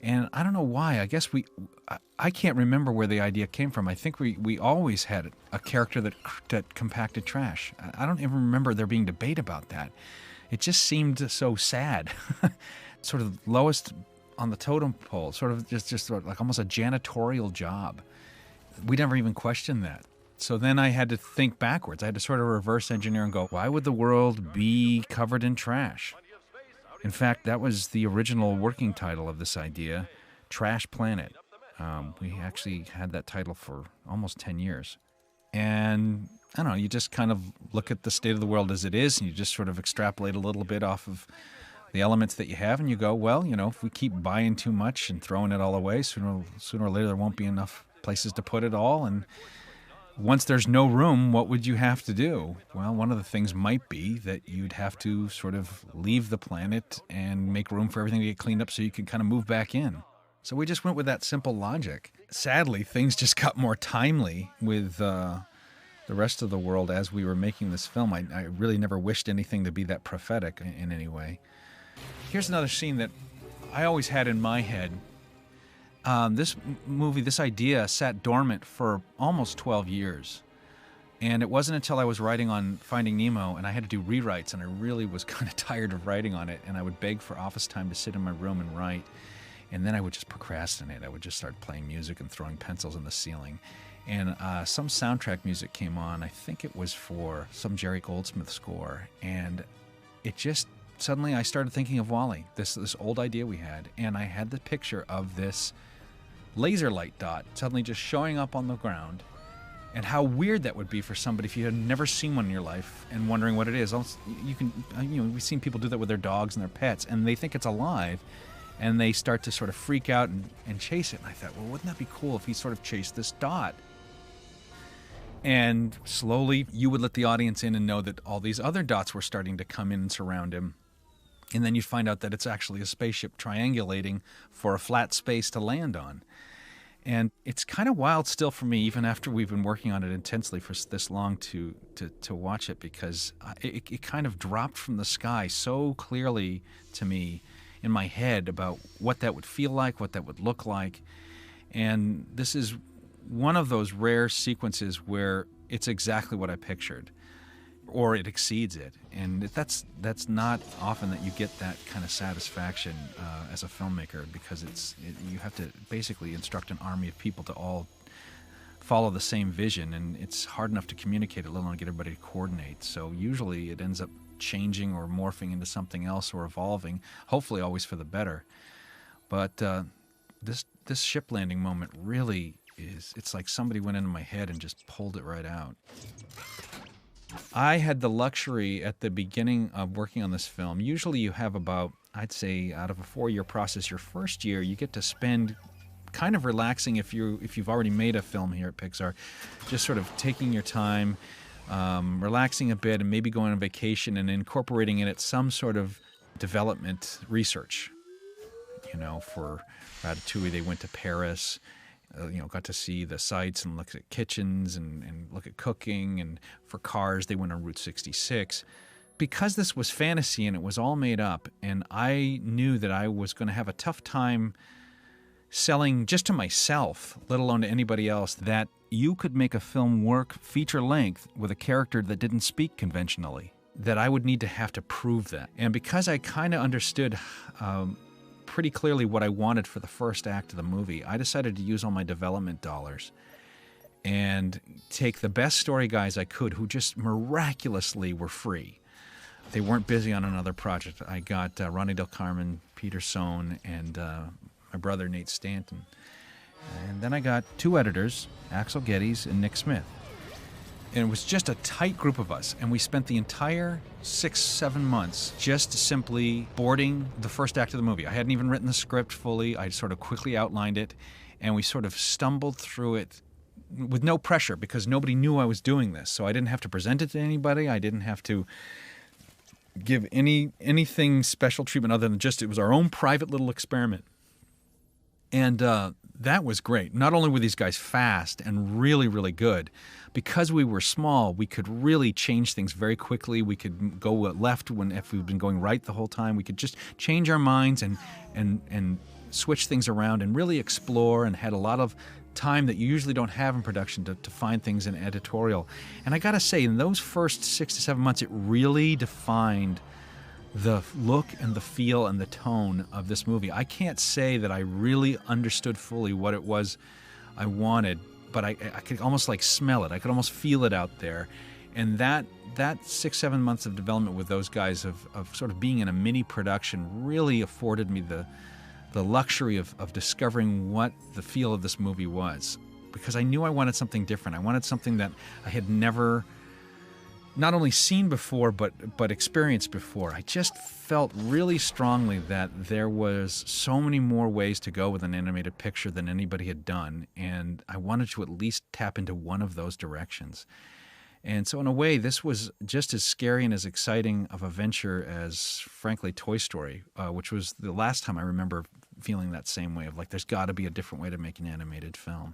And I don't know why. I guess I can't remember where the idea came from. I think we always had a character that compacted trash. I don't even remember there being debate about that. It just seemed so sad. Sort of lowest on the totem pole, sort of just sort of like almost a janitorial job. We never even questioned that. So then I had to think backwards. I had to sort of reverse engineer and go, why would the world be covered in trash? In fact, that was the original working title of this idea, Trash Planet. We actually had that title for almost 10 years. And I don't know, you just kind of look at the state of the world as it is, and you just sort of extrapolate a little bit off of the elements that you have, and you go, well, if we keep buying too much and throwing it all away, sooner or later there won't be enough places to put it all. And once there's no room, what would you have to do? Well, one of the things might be that you'd have to sort of leave the planet and make room for everything to get cleaned up so you can kind of move back in. So we just went with that simple logic. Sadly, things just got more timely with the rest of the world as we were making this film. I really never wished anything to be that prophetic in any way. Here's another scene that I always had in my head. This movie, this idea sat dormant for almost 12 years. And it wasn't until I was writing on Finding Nemo and I had to do rewrites, and I really was kind of tired of writing on it, and I would beg for office time to sit in my room and write. And then I would just procrastinate. I would just start playing music and throwing pencils in the ceiling. And some soundtrack music came on. I think it was for some Jerry Goldsmith score. And it just, suddenly I started thinking of WALL-E, this old idea we had. And I had the picture of this laser light dot suddenly just showing up on the ground. And how weird that would be for somebody if you had never seen one in your life and wondering what it is. We've seen people do that with their dogs and their pets, and they think it's alive. And they start to sort of freak out and chase it. And I thought, well, wouldn't that be cool if he sort of chased this dot? And slowly you would let the audience in and know that all these other dots were starting to come in and surround him. And then you'd find out that it's actually a spaceship triangulating for a flat space to land on. And it's kind of wild still for me, even after we've been working on it intensely for this long, to watch it, because it kind of dropped from the sky so clearly to me in my head about what that would feel like, what that would look like. And this is one of those rare sequences where it's exactly what I pictured, or it exceeds it. And that's not often that you get that kind of satisfaction as a filmmaker, because you have to basically instruct an army of people to all follow the same vision, and it's hard enough to communicate it, let alone get everybody to coordinate. So usually it ends up changing or morphing into something else or evolving, hopefully always for the better. But this ship landing moment really it's like somebody went into my head and just pulled it right out. I had the luxury at the beginning of working on this film. Usually you have about, I'd say, out of a 4-year process, your first year you get to spend kind of relaxing if you've already made a film here at Pixar, just sort of taking your time, relaxing a bit, and maybe going on vacation and incorporating in it some sort of development research. For Ratatouille, they went to Paris, got to see the sites and look at kitchens and look at cooking. And for Cars, they went on Route 66. Because this was fantasy and it was all made up, and I knew that I was going to have a tough time selling just to myself, let alone to anybody else, that you could make a film work feature length with a character that didn't speak conventionally, that I would need to have to prove that. And because I kind of understood pretty clearly what I wanted for the first act of the movie, I decided to use all my development dollars and take the best story guys I could who just miraculously were free. They weren't busy on another project. I got Ronnie Del Carmen, Peter Sohn, and my brother Nate Stanton. And then I got 2 editors, Axel Geddes and Nick Smith. And it was just a tight group of us, and we spent the entire 6-7 months just simply boarding the first act of the movie. I hadn't even written the script fully. I sort of quickly outlined it, and we sort of stumbled through it with no pressure because nobody knew I was doing this. So I didn't have to present it to anybody. I didn't have to give anything special treatment other than just it was our own private little experiment. And that was great. Not only were these guys fast and really, really good, because we were small, we could really change things very quickly. We could go left if we've been going right the whole time. We could just change our minds and switch things around and really explore, and had a lot of time that you usually don't have in production to find things in editorial. And I gotta say, in those first 6 to 7 months, it really defined the look and the feel and the tone of this movie. I can't say that I really understood fully what it was I wanted, but I could almost like smell it. I could almost feel it out there. And that 6, 7 months of development with those guys of sort of being in a mini production really afforded me the luxury of discovering what the feel of this movie was. Because I knew I wanted something different. I wanted something that I had never not only seen before, but experienced before. I just felt really strongly that there was so many more ways to go with an animated picture than anybody had done, and I wanted to at least tap into one of those directions. And so in a way, this was just as scary and as exciting of a venture as, frankly, Toy Story, which was the last time I remember feeling that same way of like, there's got to be a different way to make an animated film.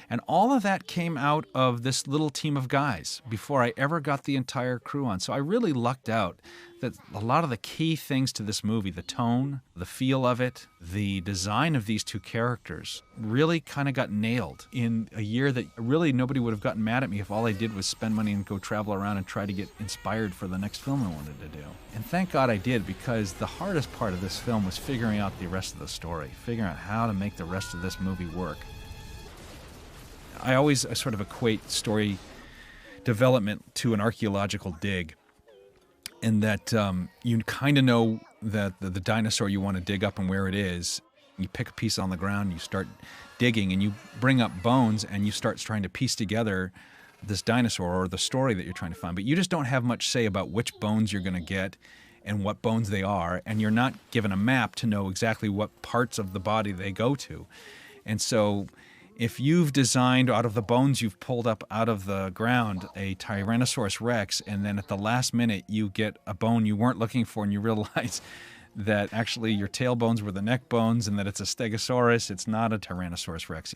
And all of that came out of this little team of guys before I ever got the entire crew on. So I really lucked out that a lot of the key things to this movie, the tone, the feel of it, the design of these two characters, really kind of got nailed in a year that really nobody would have gotten mad at me if all I did was spend money and go travel around and try to get inspired for the next film I wanted to do. And thank God I did, because the hardest part of this film was figuring out the rest of the story, figuring out how to make the rest of this movie work. I always sort of equate story development to an archaeological dig, in that you kind of know that the dinosaur you want to dig up and where it is. You pick a piece on the ground, you start digging, and you bring up bones, and you start trying to piece together this dinosaur or the story that you're trying to find. But you just don't have much say about which bones you're going to get and what bones they are, and you're not given a map to know exactly what parts of the body they go to. And so if you've designed out of the bones you've pulled up out of the ground a Tyrannosaurus Rex, and then at the last minute you get a bone you weren't looking for and you realize that actually your tailbones were the neck bones and that it's a Stegosaurus, it's not a Tyrannosaurus Rex.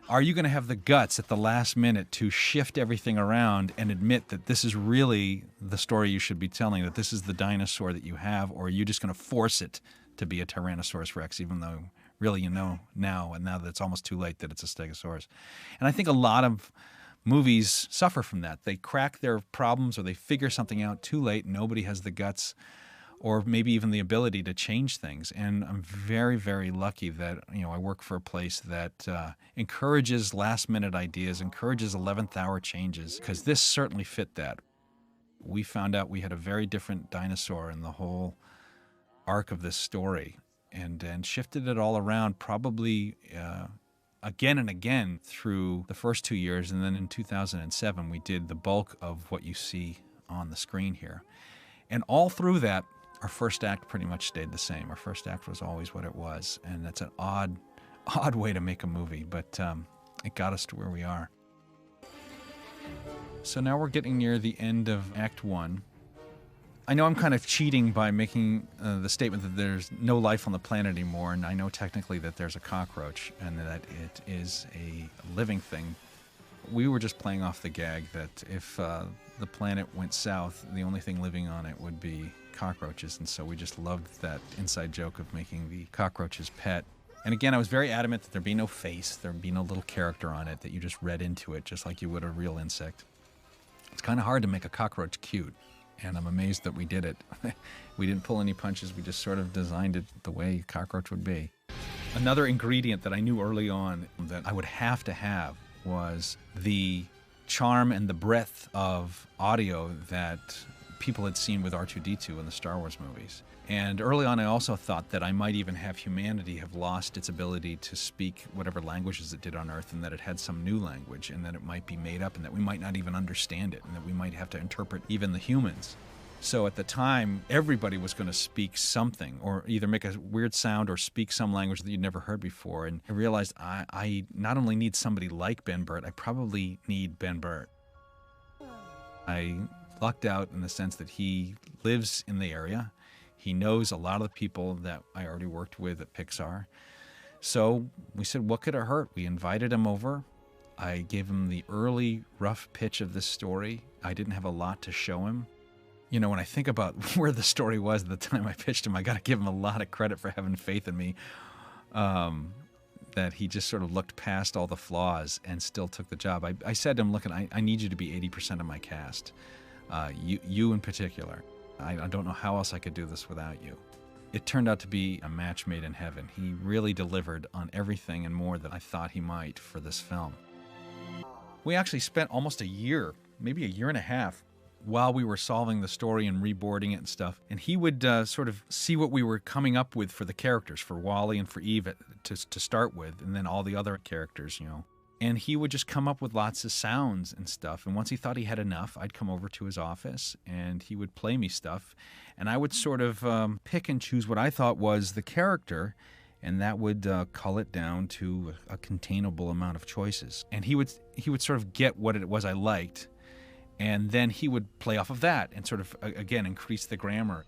Are you going to have the guts at the last minute to shift everything around and admit that this is really the story you should be telling, that this is the dinosaur that you have, or are you just going to force it to be a Tyrannosaurus Rex, even though really you know now, and now that it's almost too late, that it's a Stegosaurus? And I think a lot of movies suffer from that. They crack their problems or they figure something out too late. Nobody has the guts or maybe even the ability to change things. And I'm very, very lucky that I work for a place that encourages last-minute ideas, encourages 11th hour changes, because this certainly fit that. We found out we had a very different dinosaur in the whole arc of this story, and shifted it all around probably again and again through the first 2 years. And then in 2007, we did the bulk of what you see on the screen here. And all through that, our first act pretty much stayed the same. Our first act was always what it was. And that's an odd way to make a movie, but it got us to where we are. So now we're getting near the end of Act 1. I know I'm kind of cheating by making the statement that there's no life on the planet anymore, and I know technically that there's a cockroach and that it is a living thing. We were just playing off the gag that if the planet went south, the only thing living on it would be cockroaches, and so we just loved that inside joke of making the cockroach's pet. And again, I was very adamant that there be no face, there be no little character on it, that you just read into it just like you would a real insect. It's kind of hard to make a cockroach cute, and I'm amazed that we did it. We didn't pull any punches, we just sort of designed it the way a cockroach would be. Another ingredient that I knew early on that I would have to have was the charm and the breadth of audio that people had seen with R2-D2 in the Star Wars movies. And early on, I also thought that I might even have humanity have lost its ability to speak whatever languages it did on Earth, and that it had some new language, and that it might be made up, and that we might not even understand it, and that we might have to interpret even the humans. So at the time, everybody was going to speak something, or either make a weird sound or speak some language that you'd never heard before. And I realized I not only need somebody like Ben Burtt, I probably need Ben Burtt. I lucked out in the sense that he lives in the area. He knows a lot of the people that I already worked with at Pixar. So we said, what could it hurt? We invited him over. I gave him the early rough pitch of this story. I didn't have a lot to show him. When I think about where the story was at the time I pitched him, I got to give him a lot of credit for having faith in me. that he just sort of looked past all the flaws and still took the job. I said to him, look, I need you to be 80% of my cast, you in particular. I don't know how else I could do this without you. It turned out to be a match made in heaven. He really delivered on everything and more that I thought he might for this film. We actually spent almost a year, maybe a year and a half, while we were solving the story and reboarding it and stuff. And he would sort of see what we were coming up with for the characters, for Wally and for Eve to start with, and then all the other characters, you know. And he would just come up with lots of sounds and stuff. And once he thought he had enough, I'd come over to his office and he would play me stuff. And I would sort of pick and choose what I thought was the character, and that would cull it down to a containable amount of choices. And he would sort of get what it was I liked, and then he would play off of that and sort of, again, increase the grammar.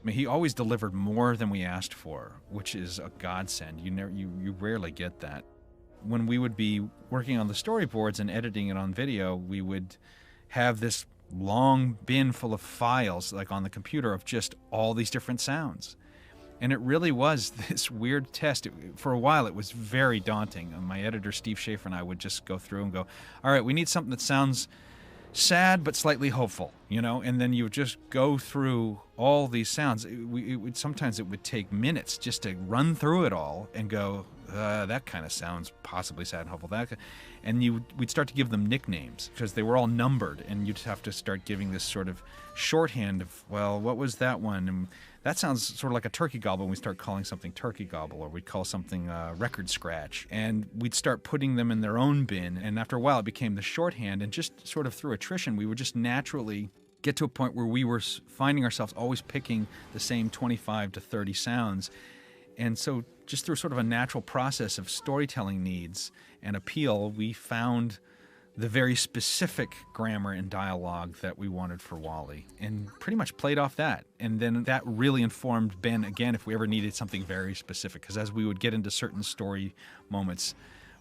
I mean, he always delivered more than we asked for, which is a godsend. You rarely get that. When we would be working on the storyboards and editing it on video, we would have this long bin full of files, like on the computer, of just all these different sounds. And it really was this weird test. For a while, it was very daunting. My editor, Steve Schaefer, and I would just go through and go, all right, we need something that sounds sad but slightly hopeful, you know? And then you would just go through all these sounds. Sometimes it would take minutes just to run through it all and go, that kind of sounds possibly sad and hopeful. And we'd start to give them nicknames because they were all numbered, and you'd have to start giving this sort of shorthand of, well, what was that one? And that sounds sort of like a turkey gobble, and we start calling something turkey gobble, or we'd call something record scratch. And we'd start putting them in their own bin, and after a while it became the shorthand, and just sort of through attrition, we would just naturally get to a point where we were finding ourselves always picking the same 25 to 30 sounds. And so just through sort of a natural process of storytelling needs and appeal, we found the very specific grammar and dialogue that we wanted for Wally, and pretty much played off that. And then that really informed Ben, again, if we ever needed something very specific, because as we would get into certain story moments,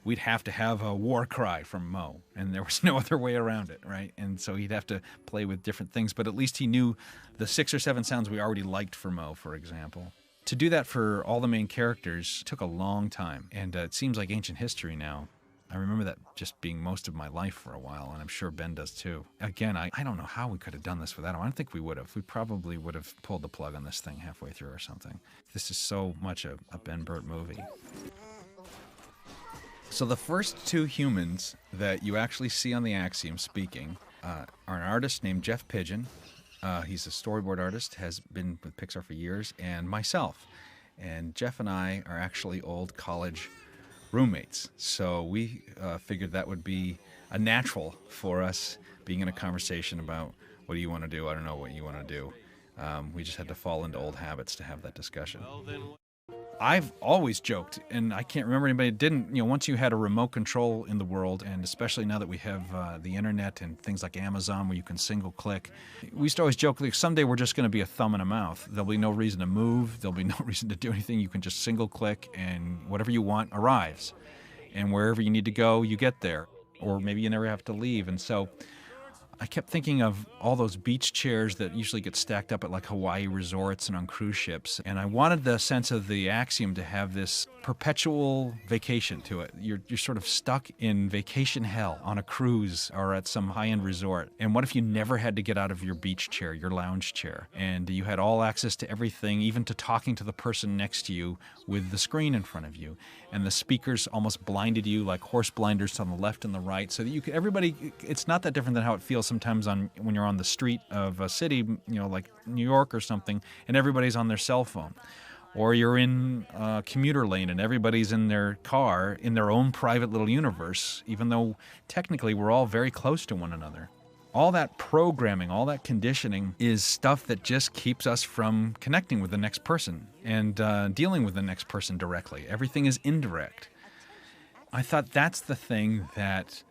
we'd have to have a war cry from Mo, and there was no other way around it, right? And so he'd have to play with different things, but at least he knew the 6 or 7 sounds we already liked for Mo, for example. To do that for all the main characters took a long time, and it seems like ancient history now. I remember that just being most of my life for a while, and I'm sure Ben does too. Again, I don't know how we could have done this without him. I don't think we would have. We probably would have pulled the plug on this thing halfway through or something. This is so much a Ben Burtt movie. So the first 2 humans that you actually see on the Axiom speaking are an artist named Jeff Pigeon. He's a storyboard artist, has been with Pixar for years, and myself. And Jeff and I are actually old college roommates. So we figured that would be a natural for us being in a conversation about, what do you want to do? I don't know what you want to do. We just had to fall into old habits to have that discussion. I've always joked, and I can't remember anybody that didn't, once you had a remote control in the world, and especially now that we have the internet and things like Amazon where you can single click, we used to always joke, like, someday we're just going to be a thumb and a mouth. There'll be no reason to move. There'll be no reason to do anything. You can just single click and whatever you want arrives. And wherever you need to go, you get there. Or maybe you never have to leave. And so I kept thinking of all those beach chairs that usually get stacked up at like Hawaii resorts and on cruise ships. And I wanted the sense of the Axiom to have this perpetual vacation to it. You're sort of stuck in vacation hell on a cruise or at some high-end resort. And what if you never had to get out of your beach chair, your lounge chair, and you had all access to everything, even to talking to the person next to you with the screen in front of you, and the speakers almost blinded you like horse blinders on the left and the right, so that you could, everybody, it's not that different than how it feels sometimes when you're on the street of a city, like New York or something, and everybody's on their cell phone. Or you're in a commuter lane and everybody's in their car in their own private little universe, even though technically we're all very close to one another. All that programming, all that conditioning is stuff that just keeps us from connecting with the next person and dealing with the next person directly. Everything is indirect. I thought that's the thing that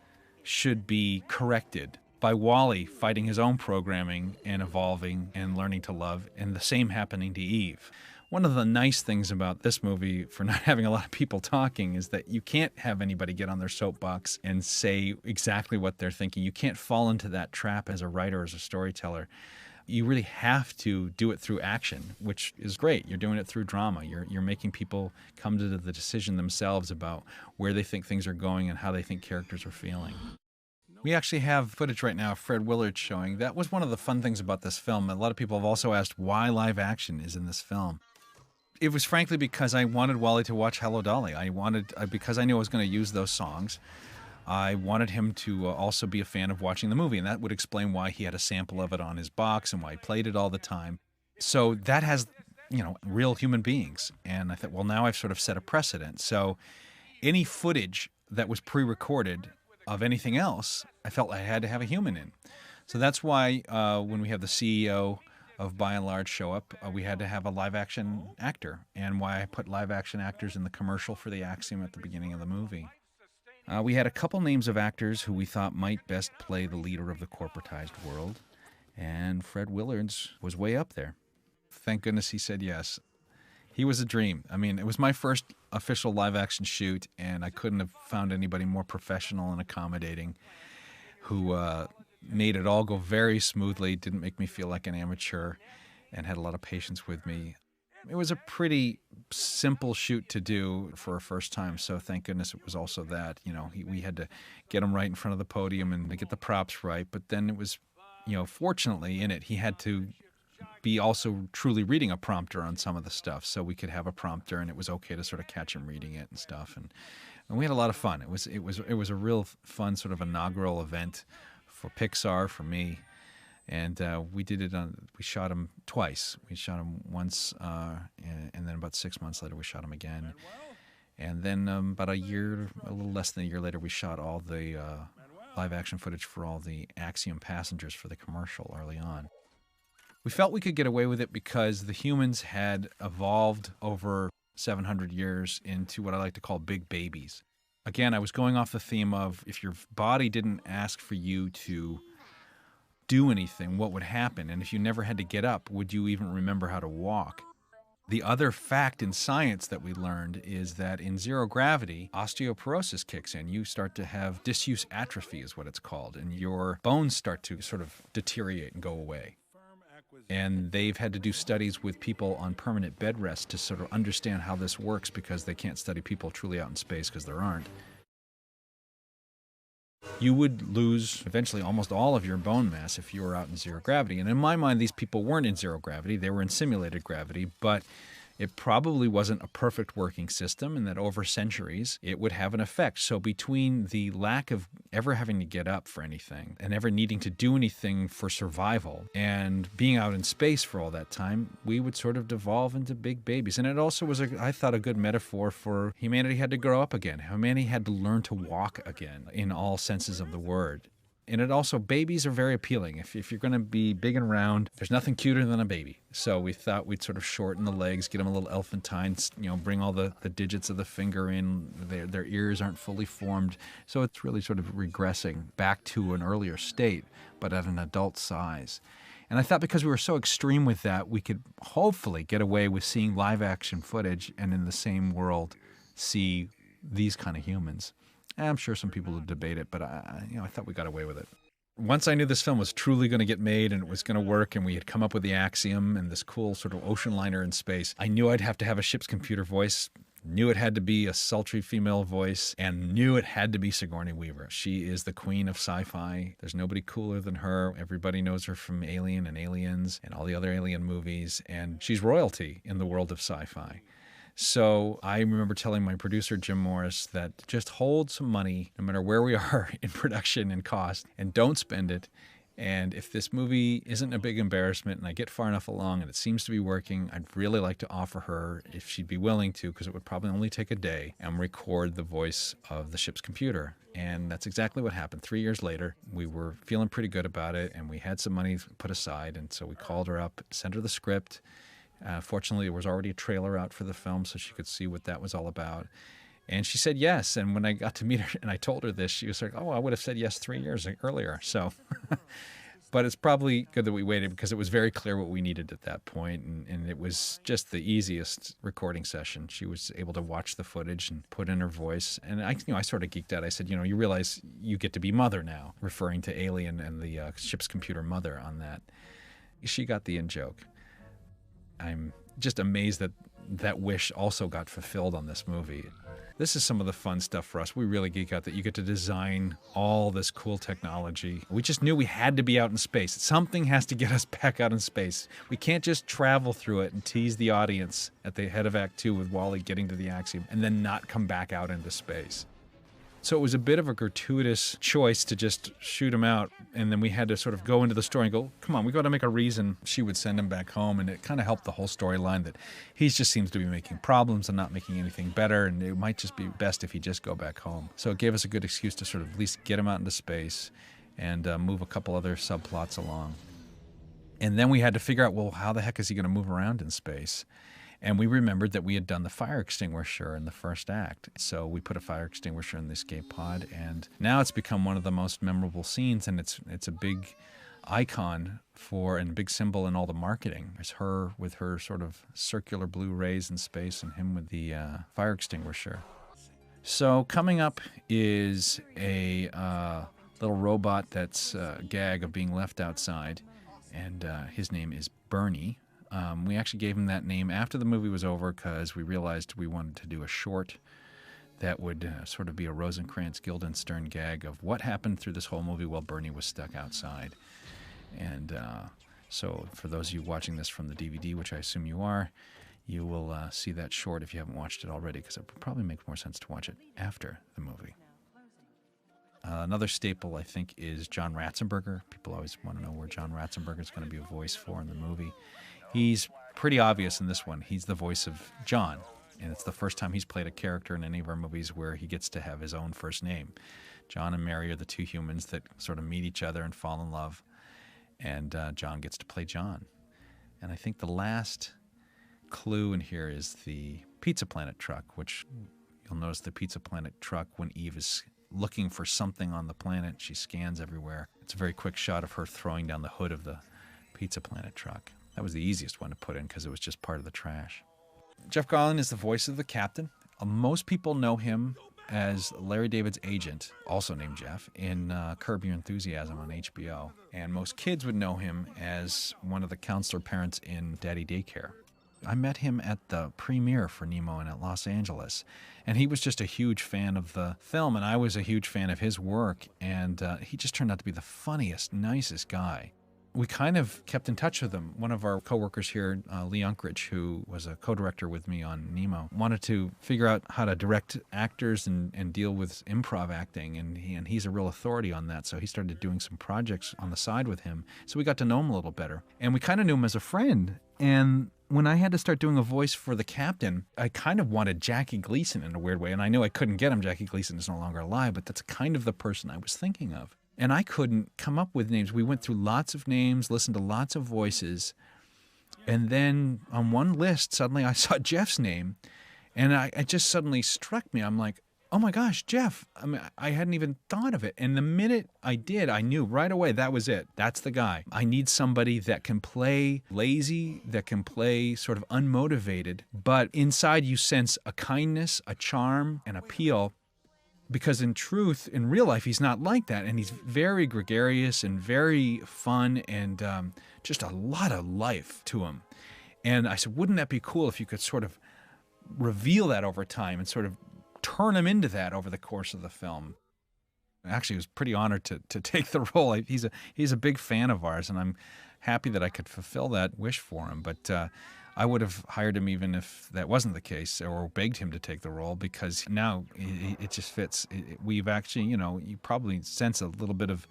should be corrected by Wally fighting his own programming and evolving and learning to love, and the same happening to Eve. One of the nice things about this movie, for not having a lot of people talking, is that you can't have anybody get on their soapbox and say exactly what they're thinking. You can't fall into that trap as a writer, as a storyteller. You really have to do it through action, which is great. You're doing it through drama. You're making people come to the decision themselves about where they think things are going and how they think characters are feeling. We actually have footage right now of Fred Willard showing. That was one of the fun things about this film. A lot of people have also asked why live action is in this film. It was frankly because I wanted Wally to watch Hello Dolly. Because I knew I was going to use those songs, I wanted him to also be a fan of watching the movie, and that would explain why he had a sample of it on his box and why he played it all the time. So that has, real human beings. And I thought, well, now I've sort of set a precedent. So any footage that was pre-recorded of anything else, I felt I had to have a human in. So that's why when we have the CEO of By and Large show up, we had to have a live-action actor, and why I put live-action actors in the commercial for the Axiom at the beginning of the movie. We had a couple names of actors who we thought might best play the leader of the corporatized world, and Fred Willard's was way up there. Thank goodness he said yes. He was a dream. I mean, it was my first official live-action shoot, and I couldn't have found anybody more professional and accommodating who made it all go very smoothly, didn't make me feel like an amateur, and had a lot of patience with me. It was a pretty simple shoot to do for a first time, so thank goodness it was also that. We had to get him right in front of the podium and to get the props right, but then it was, fortunately in it, he had to be also truly reading a prompter on some of the stuff, so we could have a prompter, and it was okay to sort of catch him reading it and stuff, and we had a lot of fun. It was a real fun sort of inaugural event for Pixar, for me. And we shot him twice. We shot him once, and then about 6 months later, we shot him again. And then about a little less than a year later, we shot all the live-action footage for all the Axiom passengers for the commercial early on. We felt we could get away with it because the humans had evolved over 700 years into what I like to call big babies. Again, I was going off the theme of if your body didn't ask for you to do anything, what would happen? And if you never had to get up, would you even remember how to walk? The other fact in science that we learned is that in zero gravity, osteoporosis kicks in. You start to have disuse atrophy is what it's called, and your bones start to sort of deteriorate and go away. And they've had to do studies with people on permanent bed rest to sort of understand how this works, because they can't study people truly out in space because there aren't. You would lose eventually almost all of your bone mass if you were out in zero gravity. And in my mind, these people weren't in zero gravity. They were in simulated gravity, but it probably wasn't a perfect working system, and that over centuries it would have an effect. So between the lack of ever having to get up for anything and ever needing to do anything for survival and being out in space for all that time, we would sort of devolve into big babies. And it also was, I thought, a good metaphor for humanity had to grow up again. Humanity had to learn to walk again in all senses of the word. And it also, babies are very appealing. If you're going to be big and round, there's nothing cuter than a baby. So we thought we'd sort of shorten the legs, get them a little elephantine, bring all the digits of the finger in. Their ears aren't fully formed. So it's really sort of regressing back to an earlier state, but at an adult size. And I thought because we were so extreme with that, we could hopefully get away with seeing live action footage and in the same world see these kind of humans. I'm sure some people would debate it, but I thought we got away with it. Once I knew this film was truly going to get made and it was going to work, and we had come up with the Axiom and this cool sort of ocean liner in space, I knew I'd have to have a ship's computer voice, knew it had to be a sultry female voice, and knew it had to be Sigourney Weaver. She is the queen of sci-fi. There's nobody cooler than her. Everybody knows her from Alien and Aliens and all the other Alien movies, and she's royalty in the world of sci-fi. So I remember telling my producer, Jim Morris, that just hold some money, no matter where we are in production and cost, and don't spend it. And if this movie isn't a big embarrassment and I get far enough along and it seems to be working, I'd really like to offer her, if she'd be willing to, because it would probably only take a day, and record the voice of the ship's computer. And that's exactly what happened. 3 years later, we were feeling pretty good about it, and we had some money put aside. And so we called her up, sent her the script. Fortunately, there was already a trailer out for the film, so she could see what that was all about. And she said yes. And when I got to meet her and I told her this, she was like, oh, I would have said yes 3 years earlier. So, but it's probably good that we waited, because it was very clear what we needed at that point. And it was just the easiest recording session. She was able to watch the footage and put in her voice. And I sort of geeked out. I said, you realize you get to be mother now, referring to Alien and the ship's computer mother on that. She got the in-joke. I'm just amazed that that wish also got fulfilled on this movie. This is some of the fun stuff for us. We really geek out that you get to design all this cool technology. We just knew we had to be out in space. Something has to get us back out in space. We can't just travel through it and tease the audience at the head of Act 2 with Wally getting to the axiom and then not come back out into space. So it was a bit of a gratuitous choice to just shoot him out, and then we had to sort of go into the story and go, come on, we got to make a reason she would send him back home, and it kind of helped the whole storyline that he just seems to be making problems and not making anything better, and it might just be best if he just go back home. So it gave us a good excuse to sort of at least get him out into space and move a couple other subplots along. And then we had to figure out, well, how the heck is he going to move around in space? And we remembered that we had done the fire extinguisher in the first act. So we put a fire extinguisher in the escape pod, and now it's become one of the most memorable scenes, and it's a big icon for and a big symbol in all the marketing. It's her with her sort of circular blue rays in space and him with the fire extinguisher. So coming up is a little robot that's a gag of being left outside, and his name is Bernie. We actually gave him that name after the movie was over because we realized we wanted to do a short that would sort of be a Rosencrantz Guildenstern gag of what happened through this whole movie while Bernie was stuck outside. And so for those of you watching this from the DVD, which I assume you are, you will see that short if you haven't watched it already, because it would probably make more sense to watch it after the movie. Another staple, I think, is John Ratzenberger. People always want to know where John Ratzenberger is going to be a voice for in the movie. He's pretty obvious in this one. He's the voice of John, and it's the first time he's played a character in any of our movies where he gets to have his own first name. John and Mary are the two humans that sort of meet each other and fall in love, and John gets to play John. And I think the last clue in here is the Pizza Planet truck, which you'll notice the Pizza Planet truck when Eve is looking for something on the planet. She scans everywhere. It's a very quick shot of her throwing down the hood of the Pizza Planet truck. That was the easiest one to put in because it was just part of the trash. Jeff Garlin is the voice of the captain. Most people know him as Larry David's agent, also named Jeff, in Curb Your Enthusiasm on HBO. And most kids would know him as one of the counselor parents in Daddy Daycare. I met him at the premiere for Nemo in Los Angeles, and he was just a huge fan of the film, and I was a huge fan of his work, and he just turned out to be the funniest, nicest guy. We kind of kept in touch with him. One of our coworkers here, Lee Unkrich, who was a co-director with me on Nemo, wanted to figure out how to direct actors and deal with improv acting, and he's a real authority on that, so he started doing some projects on the side with him. So we got to know him a little better, and we kind of knew him as a friend. And when I had to start doing a voice for the captain, I kind of wanted Jackie Gleason in a weird way, and I knew I couldn't get him. Jackie Gleason is no longer alive, but that's kind of the person I was thinking of. And I couldn't come up with names. We went through lots of names, listened to lots of voices, and then on one list, suddenly I saw Jeff's name, and it just suddenly struck me. I'm like, oh my gosh, Jeff. I mean, I hadn't even thought of it. And the minute I did, I knew right away that was it. That's the guy. I need somebody that can play lazy, that can play sort of unmotivated, but inside you sense a kindness, a charm, an appeal. Because in truth, in real life, he's not like that. And he's very gregarious and very fun and just a lot of life to him. And I said, wouldn't that be cool if you could sort of reveal that over time and sort of turn him into that over the course of the film? Actually, I was pretty honored to take the role. He's a big fan of ours, and I'm happy that I could fulfill that wish for him. But I would have hired him even if that wasn't the case, or begged him to take the role, because now it just fits. We've actually, you probably sense a little bit of,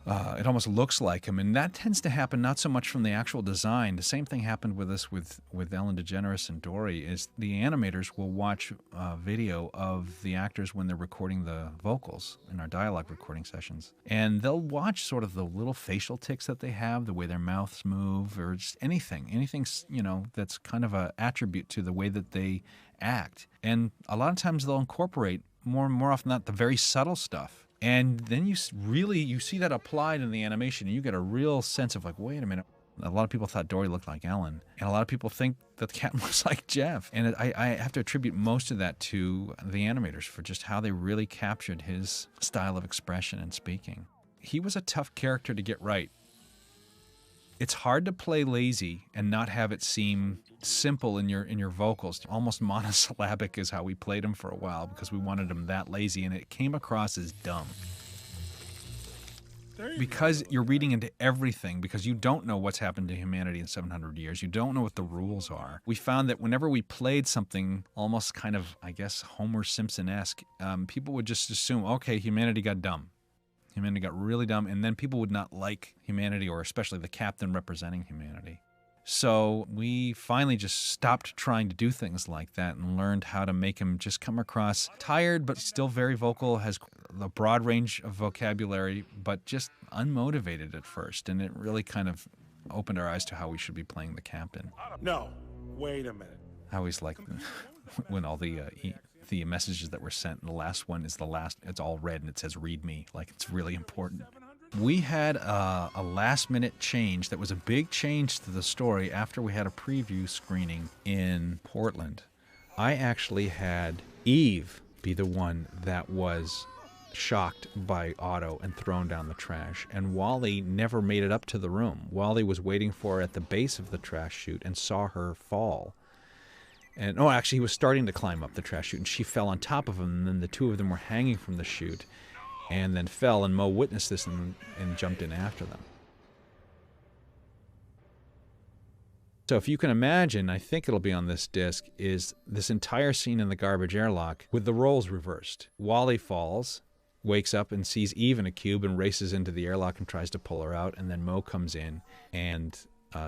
it almost looks like him, and that tends to happen not so much from the actual design. The same thing happened with us with Ellen DeGeneres and Dory, is the animators will watch video of the actors when they're recording the vocals in our dialogue recording sessions. And they'll watch sort of the little facial tics that they have, the way their mouths move, or just anything, that's kind of an attribute to the way that they act. And a lot of times they'll incorporate more often than not the very subtle stuff. And then you see that applied in the animation, and you get a real sense of like, wait a minute. A lot of people thought Dory looked like Ellen, and a lot of people think that the captain looks like Jeff. And I have to attribute most of that to the animators for just how they really captured his style of expression and speaking. He was a tough character to get right. It's hard to play lazy and not have it seem simple in your vocals. Almost monosyllabic is how we played them for a while because we wanted them that lazy, and it came across as dumb. Because you're reading into everything, because you don't know what's happened to humanity in 700 years, you don't know what the rules are. We found that whenever we played something almost kind of, I guess, Homer Simpson-esque, people would just assume, okay, humanity got dumb. Humanity got really dumb, and then people would not like humanity, or especially the captain representing humanity. So we finally just stopped trying to do things like that and learned how to make him just come across tired, but still very vocal, has a broad range of vocabulary, but just unmotivated at first. And it really kind of opened our eyes to how we should be playing the captain. No, wait a minute. I always like when all the messages that were sent, and the last one is the last, it's all red and it says read me, like it's really important. We had a last-minute change that was a big change to the story after we had a preview screening in Portland. I actually had Eve be the one that was shocked by Otto and thrown down the trash, and Wally never made it up to the room. Wally was waiting for her at the base of the trash chute and saw her fall. And, oh, actually, he was starting to climb up the trash chute, and she fell on top of him, and then the two of them were hanging from the chute, and then fell, and Mo witnessed this and jumped in after them. So if you can imagine, I think it'll be on this disc, is this entire scene in the garbage airlock with the roles reversed. Wally falls, wakes up and sees Eve in a cube and races into the airlock and tries to pull her out, and then Mo comes in and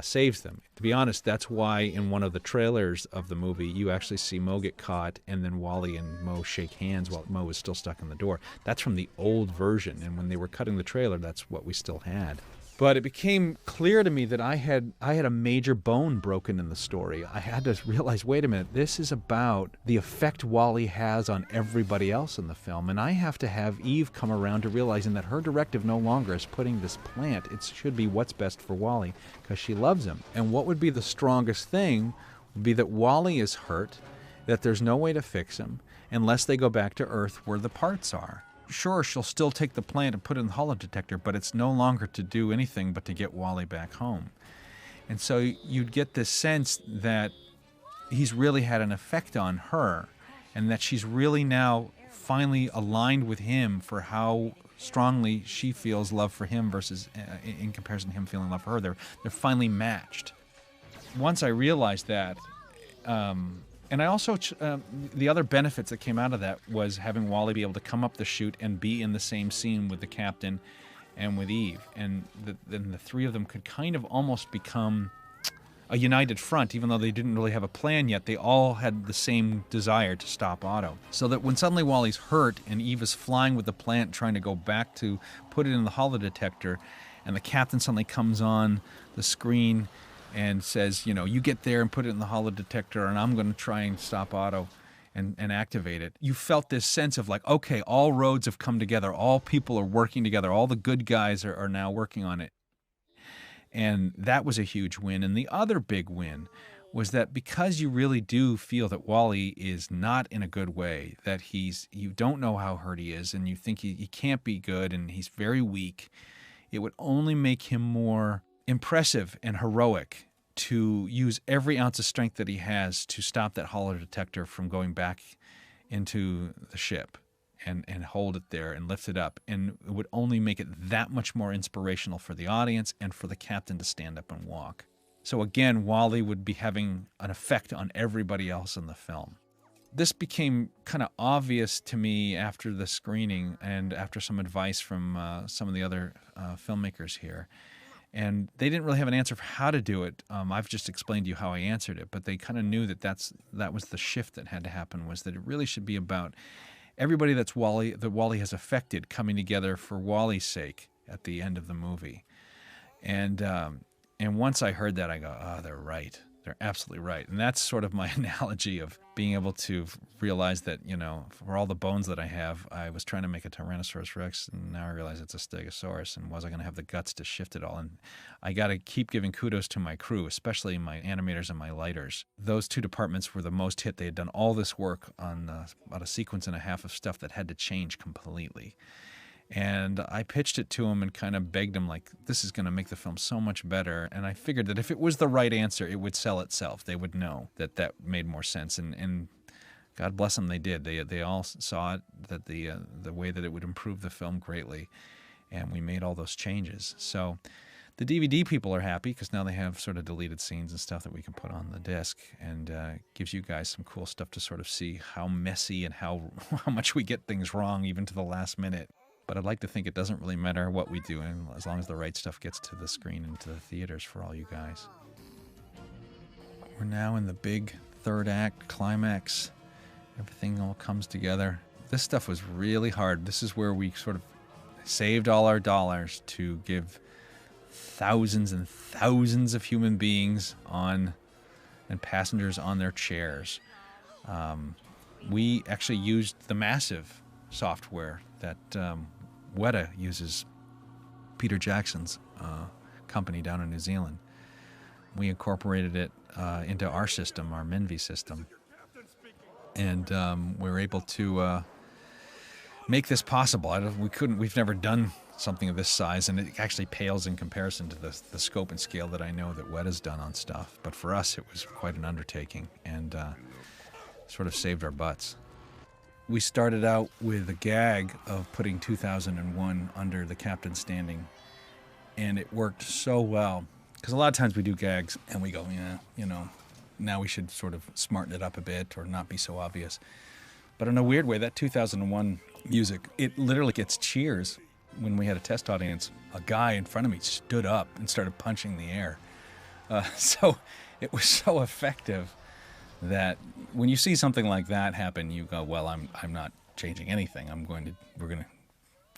saves them. To be honest, that's why in one of the trailers of the movie, you actually see Mo get caught and then Wally and Mo shake hands while Mo is still stuck in the door. That's from the old version, and when they were cutting the trailer, that's what we still had. But it became clear to me that I had a major bone broken in the story. I had to realize, wait a minute, this is about the effect Wally has on everybody else in the film, and I have to have Eve come around to realizing that her directive no longer is putting this plant. It should be what's best for Wally, because she loves him. And what would be the strongest thing would be that Wally is hurt, that there's no way to fix him, unless they go back to Earth where the parts are. Sure, she'll still take the plant and put it in the holodetector, but it's no longer to do anything but to get Wally back home. And so you'd get this sense that he's really had an effect on her, and that she's really now finally aligned with him for how strongly she feels love for him versus in comparison to him feeling love for her. They're finally matched. Once I realized that, and I also, the other benefits that came out of that was having Wally be able to come up the chute and be in the same scene with the captain and with Eve. And then the three of them could kind of almost become a united front, even though they didn't really have a plan yet. They all had the same desire to stop Otto. So that when suddenly Wally's hurt and Eve is flying with the plant trying to go back to put it in the holodetector, and the captain suddenly comes on the screen and says, you know, you get there and put it in the holodetector, and I'm going to try and stop Otto and activate it. You felt this sense of like, okay, all roads have come together. All people are working together. All the good guys are now working on it. And that was a huge win. And the other big win was that because you really do feel that Wally is not in a good way, that you don't know how hurt he is, and you think he can't be good, and he's very weak, it would only make him more impressive and heroic to use every ounce of strength that he has to stop that holodetector from going back into the ship and hold it there and lift it up. And it would only make it that much more inspirational for the audience and for the captain to stand up and walk. So again, Wally would be having an effect on everybody else in the film. This became kind of obvious to me after the screening and after some advice from some of the other filmmakers here. And they didn't really have an answer for how to do it. I've just explained to you how I answered it, but they kind of knew that that was the shift that had to happen, was that it really should be about everybody that Wally has affected coming together for Wally's sake at the end of the movie. And once I heard that, I go, oh, they're right. They're absolutely right. And that's sort of my analogy of being able to realize that, you know, for all the bones that I have, I was trying to make a Tyrannosaurus Rex, and now I realize it's a Stegosaurus, and was I going to have the guts to shift it all? And I got to keep giving kudos to my crew, especially my animators and my lighters. Those two departments were the most hit. They had done all this work on about a sequence and a half of stuff that had to change completely. And I pitched it to him and kind of begged him, like, this is going to make the film so much better. And I figured that if it was the right answer, it would sell itself. They would know that that made more sense. And God bless them, they did. They all saw it, that the way that it would improve the film greatly. And we made all those changes. So the DVD people are happy because now they have sort of deleted scenes and stuff that we can put on the disc, and gives you guys some cool stuff to sort of see how messy and how much we get things wrong even to the last minute. But I'd like to think it doesn't really matter what we do, and as long as the right stuff gets to the screen and to the theaters for all you guys. We're now in the big third act climax. Everything all comes together. This stuff was really hard. This is where we sort of saved all our dollars to give thousands and thousands of human beings and passengers on their chairs. We actually used the massive software that Weta uses, Peter Jackson's company down in New Zealand. We incorporated it into our system, our Menvy system, and we were able to make this possible. We've never done something of this size, and it actually pales in comparison to the scope and scale that I know that Weta's done on stuff. But for us, it was quite an undertaking, and sort of saved our butts. We started out with a gag of putting 2001 under the captain standing, and it worked so well. Because a lot of times we do gags, and we go, now we should sort of smarten it up a bit or not be so obvious. But in a weird way, that 2001 music, it literally gets cheers. When we had a test audience, a guy in front of me stood up and started punching the air. So it was so effective that when you see something like that happen, you go, well, I'm not changing anything. We're going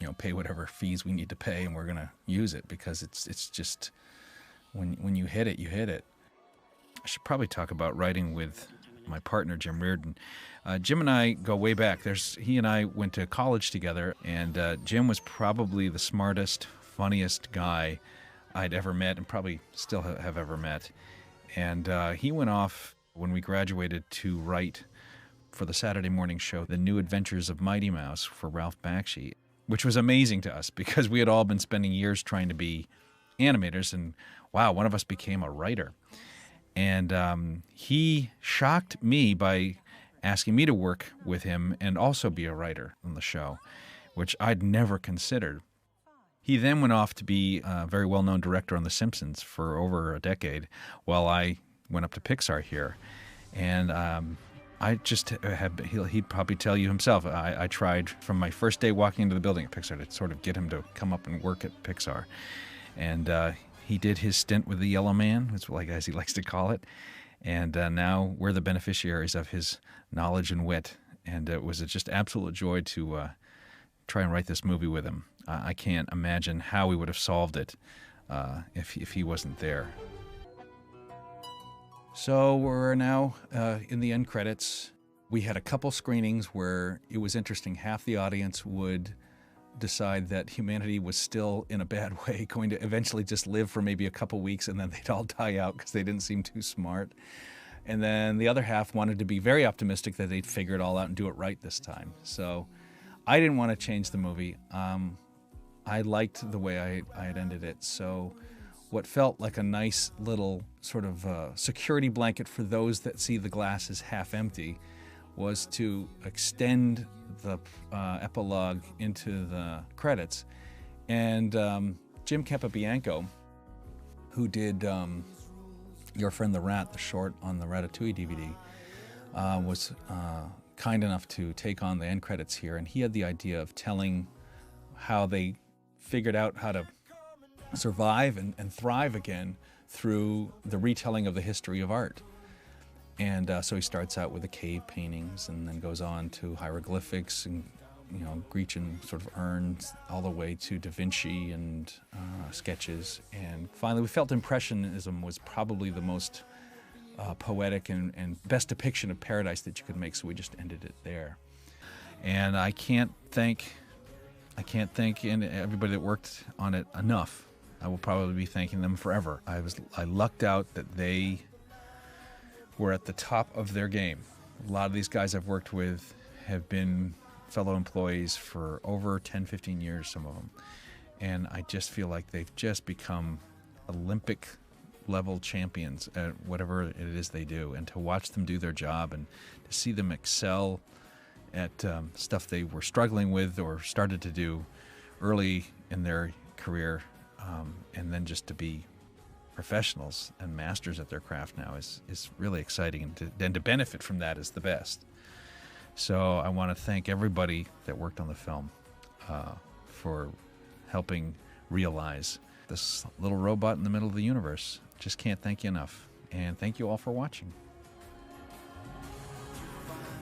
to pay whatever fees we need to pay, and we're going to use it, because it's just when you hit it, you hit it. I should probably talk about writing with my partner, Jim Reardon. Jim and I go way back. He and I went to college together, and Jim was probably the smartest, funniest guy I'd ever met, and probably still have ever met. And he went off when we graduated to write for the Saturday morning show, The New Adventures of Mighty Mouse, for Ralph Bakshi, which was amazing to us because we had all been spending years trying to be animators, and wow, one of us became a writer. And he shocked me by asking me to work with him and also be a writer on the show, which I'd never considered. He then went off to be a very well-known director on The Simpsons for over a decade, while I went up to Pixar here. And I just he'd probably tell you himself, I tried from my first day walking into the building at Pixar to sort of get him to come up and work at Pixar. And he did his stint with the Yellow Man, as he likes to call it. And now we're the beneficiaries of his knowledge and wit. And it was just absolute joy to try and write this movie with him. I can't imagine how we would have solved it if he wasn't there. So we're now in the end credits. We had a couple screenings where it was interesting. Half the audience would decide that humanity was still in a bad way, going to eventually just live for maybe a couple weeks, and then they'd all die out because they didn't seem too smart. And then the other half wanted to be very optimistic that they'd figure it all out and do it right this time. So I didn't want to change the movie. I liked the way I had ended it. So what felt like a nice little sort of security blanket for those that see the glass as half empty was to extend the epilogue into the credits. And Jim Capabianco, who did Your Friend the Rat, the short on the Ratatouille DVD, was kind enough to take on the end credits here. And he had the idea of telling how they figured out how to survive and thrive again through the retelling of the history of art. And so he starts out with the cave paintings and then goes on to hieroglyphics and, Grecian sort of urns, all the way to Da Vinci and sketches. And finally, we felt Impressionism was probably the most poetic and best depiction of paradise that you could make, so we just ended it there. And I can't thank everybody that worked on it enough. I will probably be thanking them forever. I lucked out that they were at the top of their game. A lot of these guys I've worked with have been fellow employees for over 10, 15 years, some of them. And I just feel like they've just become Olympic level champions at whatever it is they do. And to watch them do their job and to see them excel at stuff they were struggling with or started to do early in their career, and then just to be professionals and masters at their craft now is really exciting, and to benefit from that is the best. So I want to thank everybody that worked on the film for helping realize this little robot in the middle of the universe. Just can't thank you enough. And thank you all for watching.